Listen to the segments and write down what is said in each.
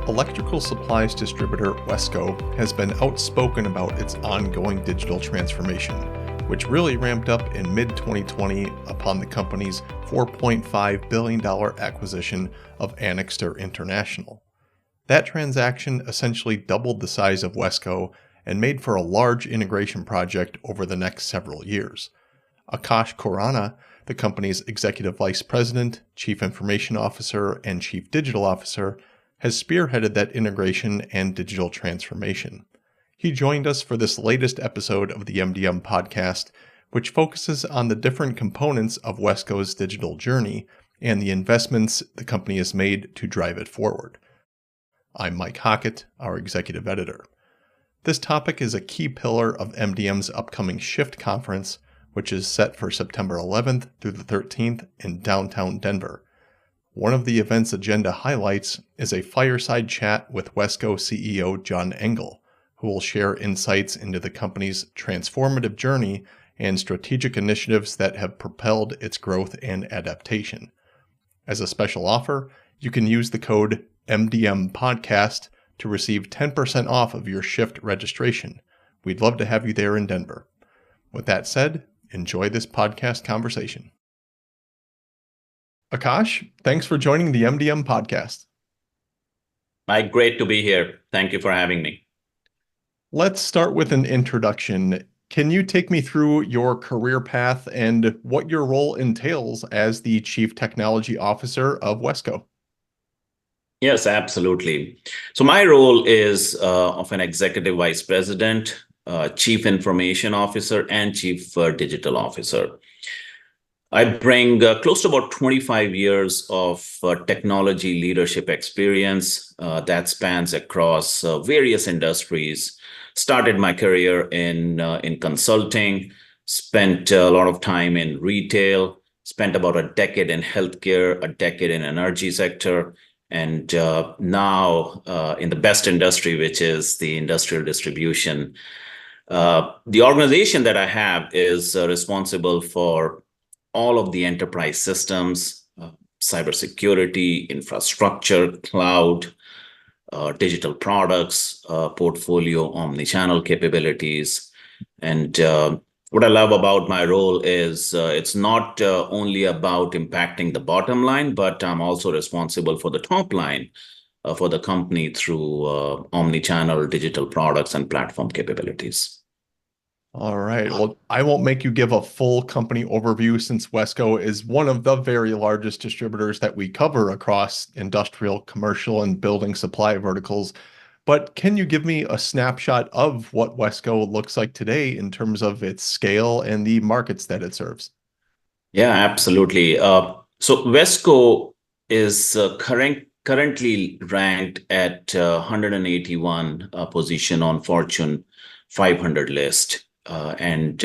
Electrical supplies distributor Wesco has been outspoken about its ongoing digital transformation, which really ramped up in mid-2020 upon the company's $4.5 billion acquisition of Anixter International. That transaction essentially doubled the size of Wesco and made for a large integration project over the next several years. Akash Khurana, the company's Executive Vice President, Chief Information Officer, and Chief Digital Officer, has spearheaded that integration and digital transformation. He joined us for this latest episode of the MDM podcast, which focuses on the different components of Wesco's digital journey and the investments the company has made to drive it forward. I'm Mike Hockett, our executive editor. This topic is a key pillar of MDM's upcoming Shift conference, which is set for September 11th through the 13th in downtown Denver. One of the event's agenda highlights is a fireside chat with Wesco CEO John Engel, who will share insights into the company's transformative journey and strategic initiatives that have propelled its growth and adaptation. As a special offer, you can use the code MDMPodcast to receive 10% off of your Shift registration. We'd love to have you there in Denver. With that said, enjoy this podcast conversation. Akash, thanks for joining the MDM podcast. Mike, great to be here. Thank you for having me. Let's start with an introduction. Can you take me through your career path and what your role entails as the Chief Technology Officer of Wesco? Yes, absolutely. So my role is of an Executive Vice President, Chief Information Officer, and Chief Digital Officer. I bring close to about 25 years of technology leadership experience that spans across various industries. Started my career in consulting, spent a lot of time in retail, spent about a decade in healthcare, a decade in energy sector, and now in the best industry, which is the industrial distribution. The organization that I have is responsible for all of the enterprise systems, cybersecurity, infrastructure, cloud, digital products, portfolio, omni-channel capabilities. And what I love about my role is it's not only about impacting the bottom line, but I'm also responsible for the top line for the company through omni-channel digital products and platform capabilities. All right. Well, I won't make you give a full company overview since Wesco is one of the very largest distributors that we cover across industrial, commercial, and building supply verticals. But can you give me a snapshot of what Wesco looks like today in terms of its scale and the markets that it serves? Yeah, absolutely. So Wesco is currently ranked at 181 position on Fortune 500 list. And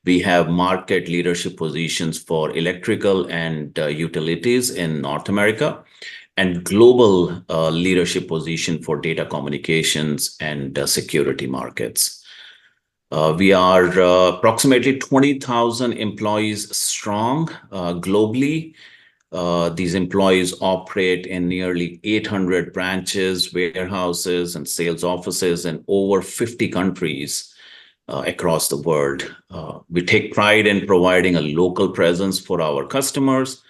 we have market leadership positions for electrical and utilities in North America, and global leadership position for data communications and security markets. We are approximately 20,000 employees strong globally. These employees operate in nearly 800 branches, warehouses, and sales offices in over 50 countries across the world. We take pride in providing a local presence for our customers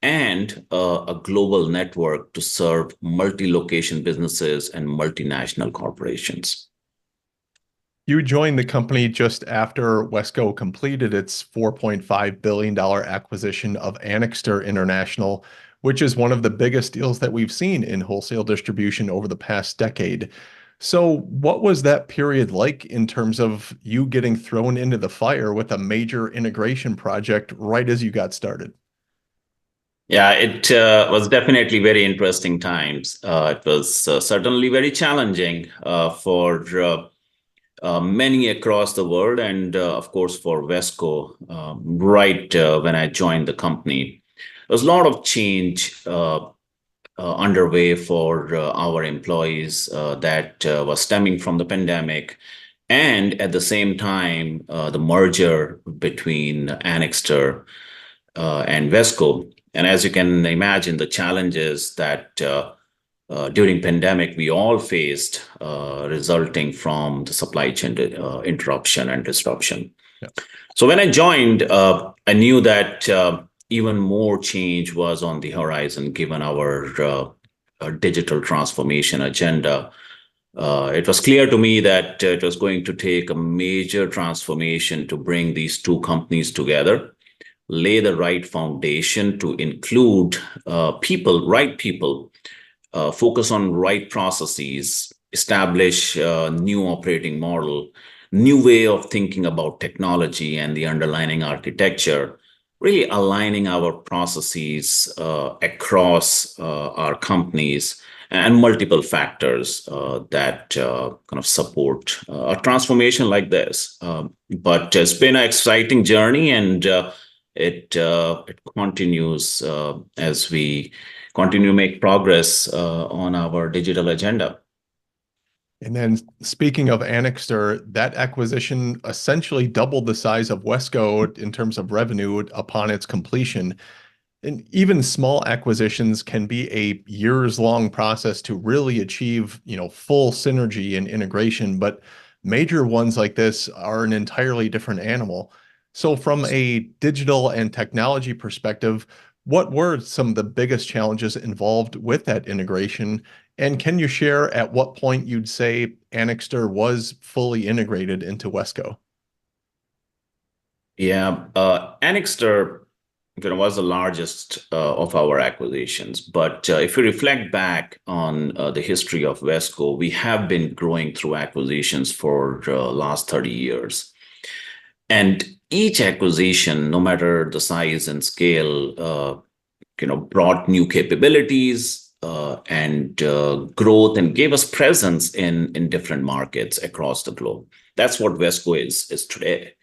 and a global network to serve multi-location businesses and multinational corporations. You joined the company just after Wesco completed its $4.5 billion acquisition of Anixter International, which is one of the biggest deals that we've seen in wholesale distribution over the past decade. So what was that period like in terms of you getting thrown into the fire with a major integration project right as you got started? Yeah, it was definitely very interesting times. It was certainly very challenging for many across the world, and of course for Wesco right when I joined the company. There was a lot of change underway for our employees that was stemming from the pandemic. And at the same time, the merger between Anixter and Wesco. And as you can imagine, the challenges that during pandemic we all faced, resulting from the supply chain interruption and disruption. Yeah. So when I joined, I knew that even more change was on the horizon given our digital transformation agenda. It was clear to me that it was going to take a major transformation to bring these two companies together, lay the right foundation to include right people, focus on right processes, establish a new operating model, new way of thinking about technology and the underlying architecture, really aligning our processes across our companies and multiple factors that kind of support a transformation like this. But it's been an exciting journey, and it continues as we continue to make progress on our digital agenda. And then speaking of Anixter, that acquisition essentially doubled the size of Wesco in terms of revenue upon its completion. And even small acquisitions can be a years-long process to really achieve, full synergy and integration, but major ones like this are an entirely different animal. So from a digital and technology perspective, what were some of the biggest challenges involved with that integration? And can you share at what point you'd say Anixter was fully integrated into Wesco? Yeah, Anixter was the largest of our acquisitions. But if you reflect back on the history of Wesco, we have been growing through acquisitions for the last 30 years. And each acquisition, no matter the size and scale, brought new capabilities and growth, and gave us presence in different markets across the globe. That's what Wesco is today.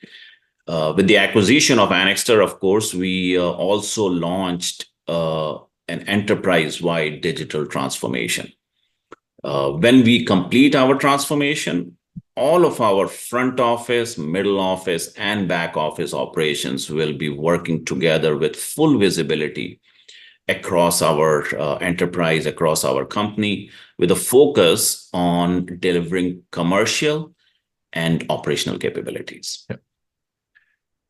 With the acquisition of Anixter, of course, we also launched an enterprise-wide digital transformation. When we complete our transformation, all of our front office, middle office, and back office operations will be working together with full visibility across our enterprise, across our company, with a focus on delivering commercial and operational capabilities. Yeah.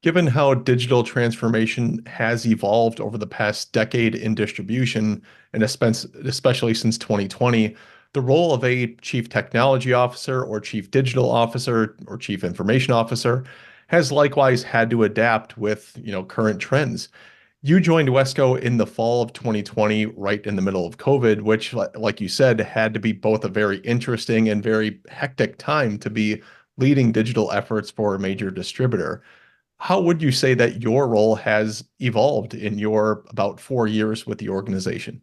Given how digital transformation has evolved over the past decade in distribution, and especially since 2020, the role of a chief technology officer or chief digital officer or chief information officer has likewise had to adapt with, current trends. You joined Wesco in the fall of 2020, right in the middle of COVID, which, like you said, had to be both a very interesting and very hectic time to be leading digital efforts for a major distributor. How would you say that your role has evolved in your about 4 years with the organization?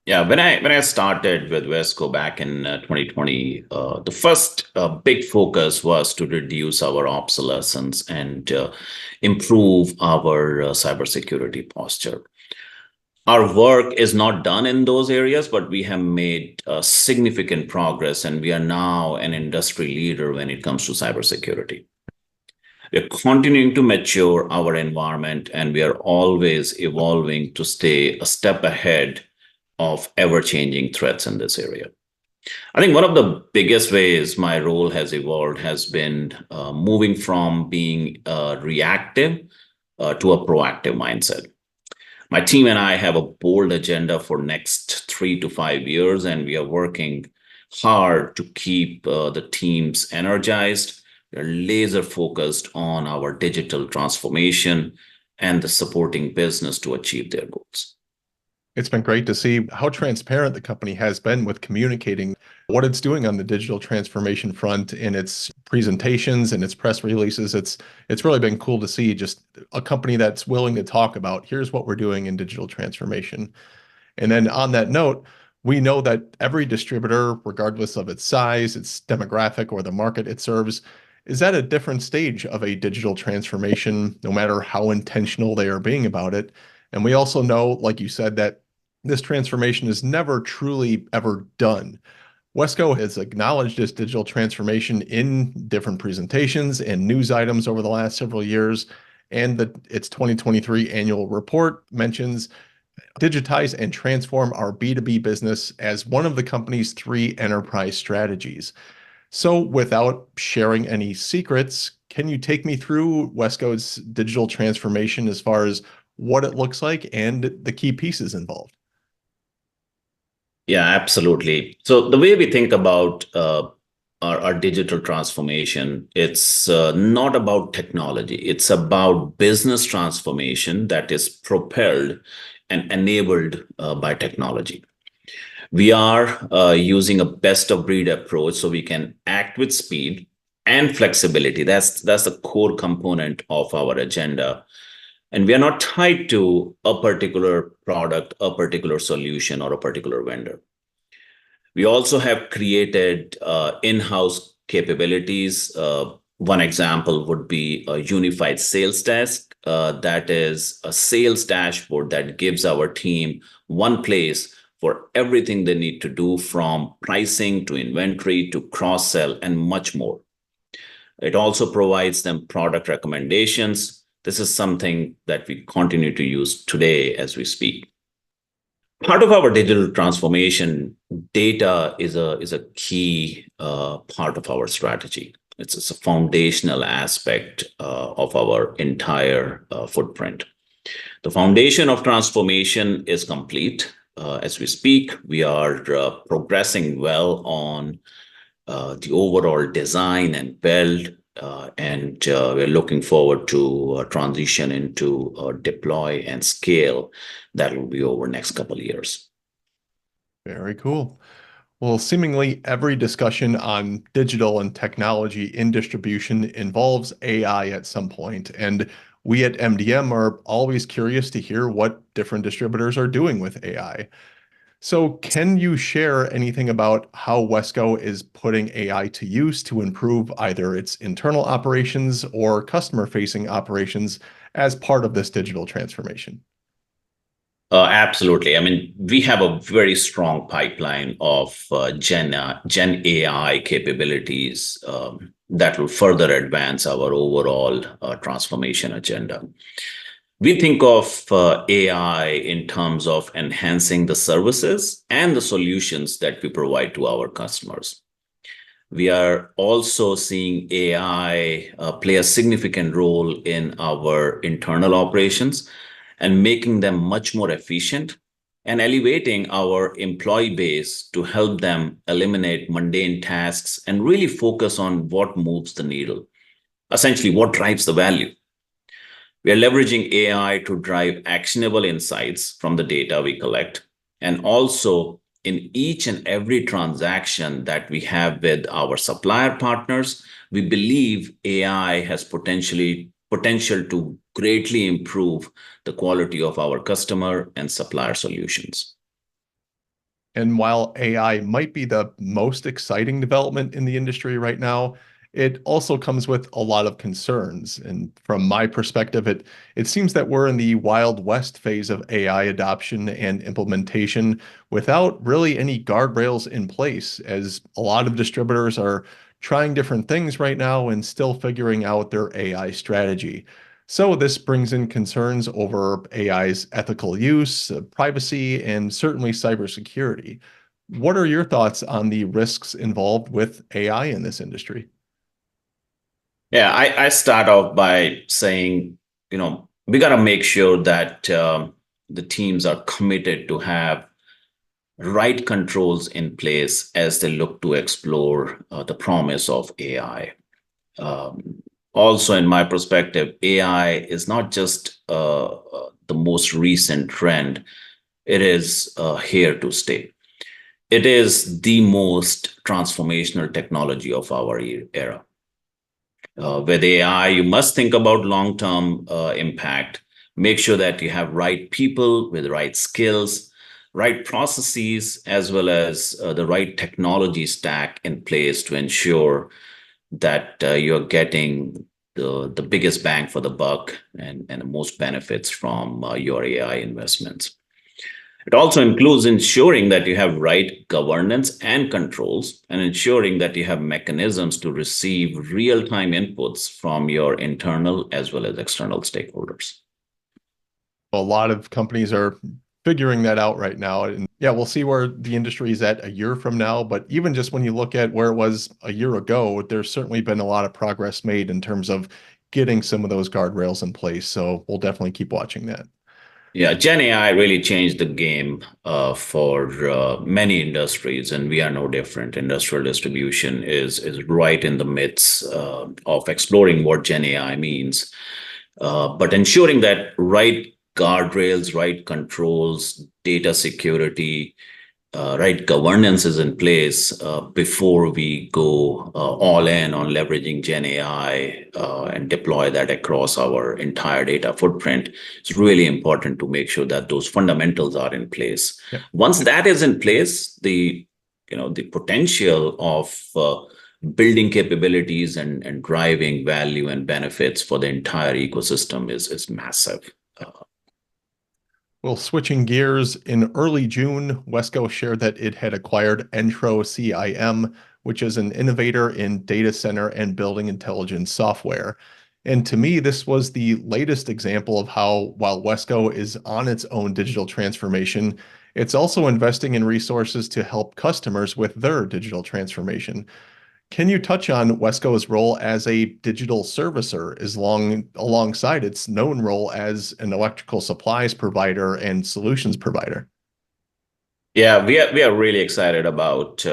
Yeah, when I started with Wesco back in 2020, the first big focus was to reduce our obsolescence and improve our cybersecurity posture. Our work is not done in those areas, but we have made significant progress, and we are now an industry leader when it comes to cybersecurity. We're continuing to mature our environment, and we are always evolving to stay a step ahead of ever-changing threats in this area. I think one of the biggest ways my role has evolved has been moving from being reactive to a proactive mindset. My team and I have a bold agenda for next 3 to 5 years, and we are working hard to keep the teams energized. We're laser focused on our digital transformation and the supporting business to achieve their goals. It's been great to see how transparent the company has been with communicating what it's doing on the digital transformation front in its presentations and its press releases. It's really been cool to see just a company that's willing to talk about, here's what we're doing in digital transformation. And then on that note, we know that every distributor, regardless of its size, its demographic, or the market it serves, is at a different stage of a digital transformation, no matter how intentional they are being about it. And we also know, like you said, that this transformation is never truly ever done. Wesco has acknowledged this digital transformation in different presentations and news items over the last several years, and its 2023 annual report mentions digitize and transform our B2B business as one of the company's 3 enterprise strategies. So, without sharing any secrets, can you take me through Wesco's digital transformation as far as what it looks like and the key pieces involved? Yeah, absolutely. So the way we think about our digital transformation, it's not about technology. It's about business transformation that is propelled and enabled by technology. We are using a best of breed approach so we can act with speed and flexibility. That's the core component of our agenda. And we are not tied to a particular product, a particular solution, or a particular vendor. We also have created in-house capabilities. One example would be a unified sales desk. That is a sales dashboard that gives our team one place for everything they need to do, from pricing to inventory to cross-sell and much more. It also provides them product recommendations. This is something that we continue to use today as we speak. Part of our digital transformation, data is a key part of our strategy. It's a foundational aspect of our entire footprint. The foundation of transformation is complete. As we speak, we are progressing well on the overall design and build, and we're looking forward to transition into deploy and scale. That will be over the next couple of years. Very cool. Well, seemingly every discussion on digital and technology in distribution involves AI at some point, and we at MDM are always curious to hear what different distributors are doing with AI. So, can you share anything about how Wesco is putting AI to use to improve either its internal operations or customer-facing operations as part of this digital transformation? Absolutely. I mean, we have a very strong pipeline of Gen AI capabilities that will further advance our overall transformation agenda. We think of AI in terms of enhancing the services and the solutions that we provide to our customers. We are also seeing AI play a significant role in our internal operations and making them much more efficient and elevating our employee base to help them eliminate mundane tasks and really focus on what moves the needle, essentially what drives the value. We are leveraging AI to drive actionable insights from the data we collect, and also in each and every transaction that we have with our supplier partners, we believe AI has potential to greatly improve the quality of our customer and supplier solutions. And while AI might be the most exciting development in the industry right now, it also comes with a lot of concerns. And from my perspective, it seems that we're in the Wild West phase of AI adoption and implementation without really any guardrails in place, as a lot of distributors are trying different things right now and still figuring out their AI strategy. So this brings in concerns over AI's ethical use, privacy, and certainly cybersecurity. What are your thoughts on the risks involved with AI in this industry? Yeah, I start off by saying, we got to make sure that the teams are committed to have right controls in place as they look to explore the promise of AI. Also, in my perspective, AI is not just the most recent trend. It is here to stay. It is the most transformational technology of our era. With AI, you must think about long-term impact. Make sure that you have right people with the right skills, right processes, as well as the right technology stack in place to ensure that you're getting the biggest bang for the buck and the most benefits from your AI investments. It also includes ensuring that you have right governance and controls, and ensuring that you have mechanisms to receive real-time inputs from your internal as well as external stakeholders. A lot of companies are figuring that out right now. And yeah, we'll see where the industry is at a year from now. But even just when you look at where it was a year ago, there's certainly been a lot of progress made in terms of getting some of those guardrails in place. So we'll definitely keep watching that. Yeah, Gen AI really changed the game for many industries, and we are no different. Industrial distribution is right in the midst of exploring what Gen AI means, but ensuring that right guardrails, right controls, data security, right governance is in place before we go all in on leveraging Gen AI and deploy that across our entire data footprint. It's really important to make sure that those fundamentals are in place. Yep. Once that is in place, the potential of building capabilities and driving value and benefits for the entire ecosystem is massive. Well, switching gears, in early June, Wesco shared that it had acquired Entro CIM, which is an innovator in data center and building intelligence software. And to me, this was the latest example of how, while Wesco is on its own digital transformation, it's also investing in resources to help customers with their digital transformation. Can you touch on Wesco's role as a digital servicer alongside its known role as an electrical supplies provider and solutions provider? Yeah, we are really excited about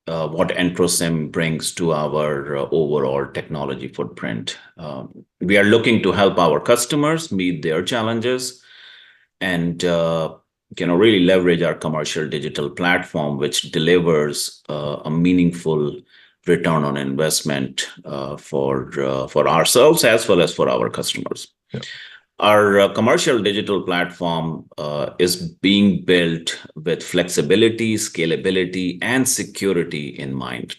what EntroSim brings to our overall technology footprint. We are looking to help our customers meet their challenges and really leverage our commercial digital platform, which delivers a meaningful return on investment for ourselves as well as for our customers. Yeah. Our commercial digital platform is being built with flexibility, scalability, and security in mind.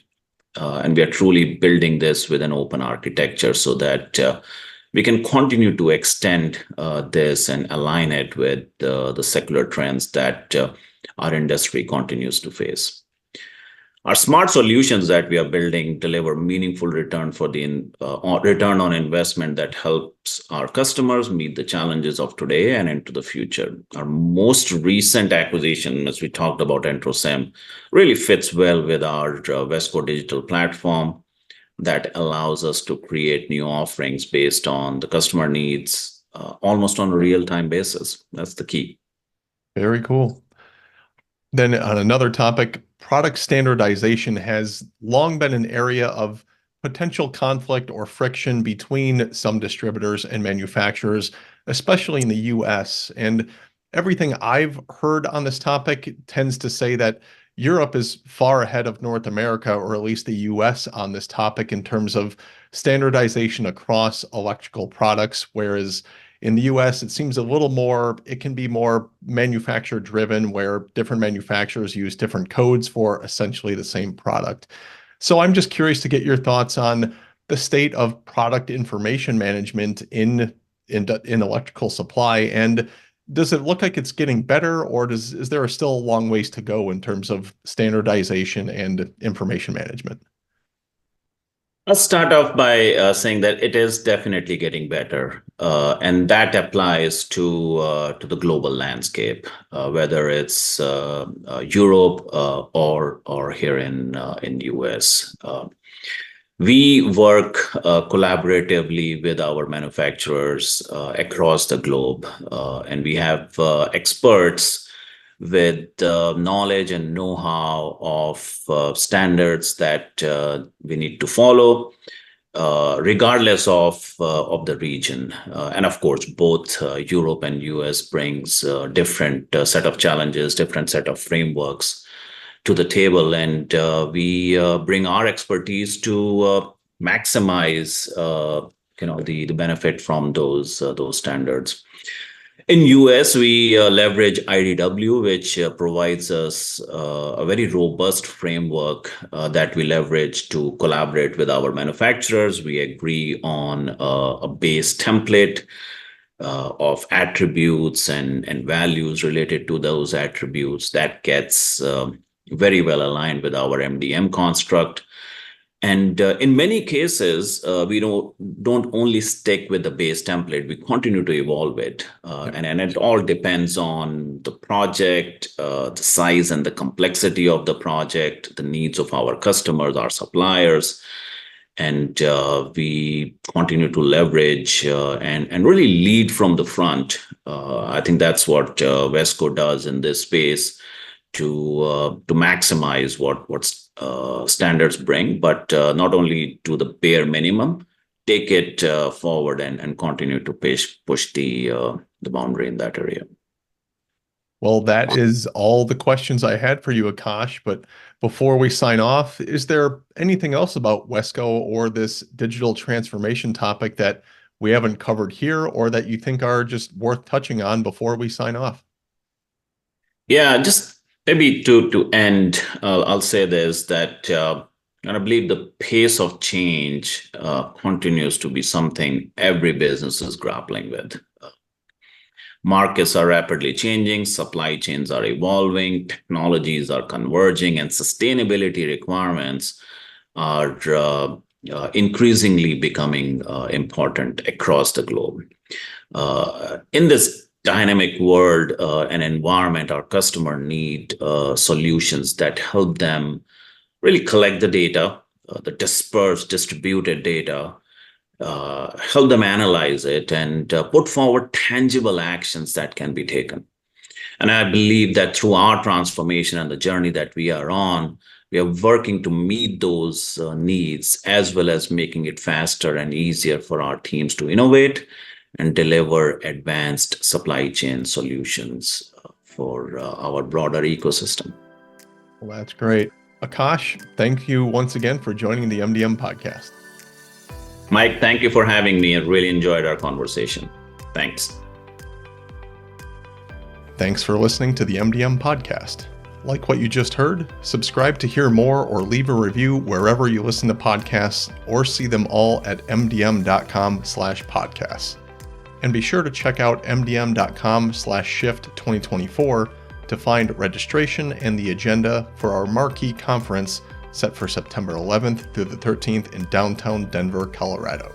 And we are truly building this with an open architecture so that we can continue to extend this and align it with the secular trends that our industry continues to face. Our smart solutions that we are building deliver meaningful return return on investment that helps our customers meet the challenges of today and into the future. Our most recent acquisition, as we talked about EntroSim, really fits well with our Wesco digital platform that allows us to create new offerings based on the customer needs almost on a real-time basis. That's the key. Very cool. Then on another topic, product standardization has long been an area of potential conflict or friction between some distributors and manufacturers, especially in the US. And everything I've heard on this topic tends to say that Europe is far ahead of North America, or at least the US, on this topic in terms of standardization across electrical products, whereas in the US, it seems a little more, it can be more manufacturer driven, where different manufacturers use different codes for essentially the same product. So I'm just curious to get your thoughts on the state of product information management in electrical supply. And does it look like it's getting better, or is there still a long ways to go in terms of standardization and information management? Let's start off by saying that it is definitely getting better, and that applies to the global landscape, whether it's Europe or here in US. We work collaboratively with our manufacturers across the globe, and we have experts with knowledge and know-how of standards that we need to follow, regardless of the region. And of course, both Europe and US brings different set of challenges, different set of frameworks to the table, and we bring our expertise to maximize the benefit from those standards. In US, we leverage IDW, which provides us a very robust framework that we leverage to collaborate with our manufacturers. We agree on a base template of attributes and values related to those attributes that gets very well aligned with our MDM construct. And in many cases, we don't only stick with the base template, we continue to evolve it. And it all depends on the project, the size and the complexity of the project, the needs of our customers, our suppliers. And we continue to leverage and really lead from the front. I think that's what Wesco does in this space to maximize what standards bring, but not only to the bare minimum, take it forward and continue to push the boundary in that area. Well, that is all the questions I had for you, Akash. But before we sign off, is there anything else about Wesco or this digital transformation topic that we haven't covered here or that you think are just worth touching on before we sign off? Yeah, just maybe to end, I'll say this, that I believe the pace of change continues to be something every business is grappling with. Markets are rapidly changing, supply chains are evolving, technologies are converging, and sustainability requirements are increasingly becoming important across the globe. In this dynamic world and environment, our customer need solutions that help them really collect the data, the dispersed, distributed data, help them analyze it and put forward tangible actions that can be taken. And I believe that through our transformation and the journey that we are on, we are working to meet those needs as well as making it faster and easier for our teams to innovate and deliver advanced supply chain solutions for our broader ecosystem. Well, that's great. Akash, thank you once again for joining the MDM podcast. Mike, thank you for having me. I really enjoyed our conversation. Thanks. Thanks for listening to the MDM podcast. Like what you just heard? Subscribe to hear more or leave a review wherever you listen to podcasts or see them all at mdm.com/podcasts. And be sure to check out mdm.com/shift2024 to find registration and the agenda for our marquee conference set for September 11th through the 13th in downtown Denver, Colorado.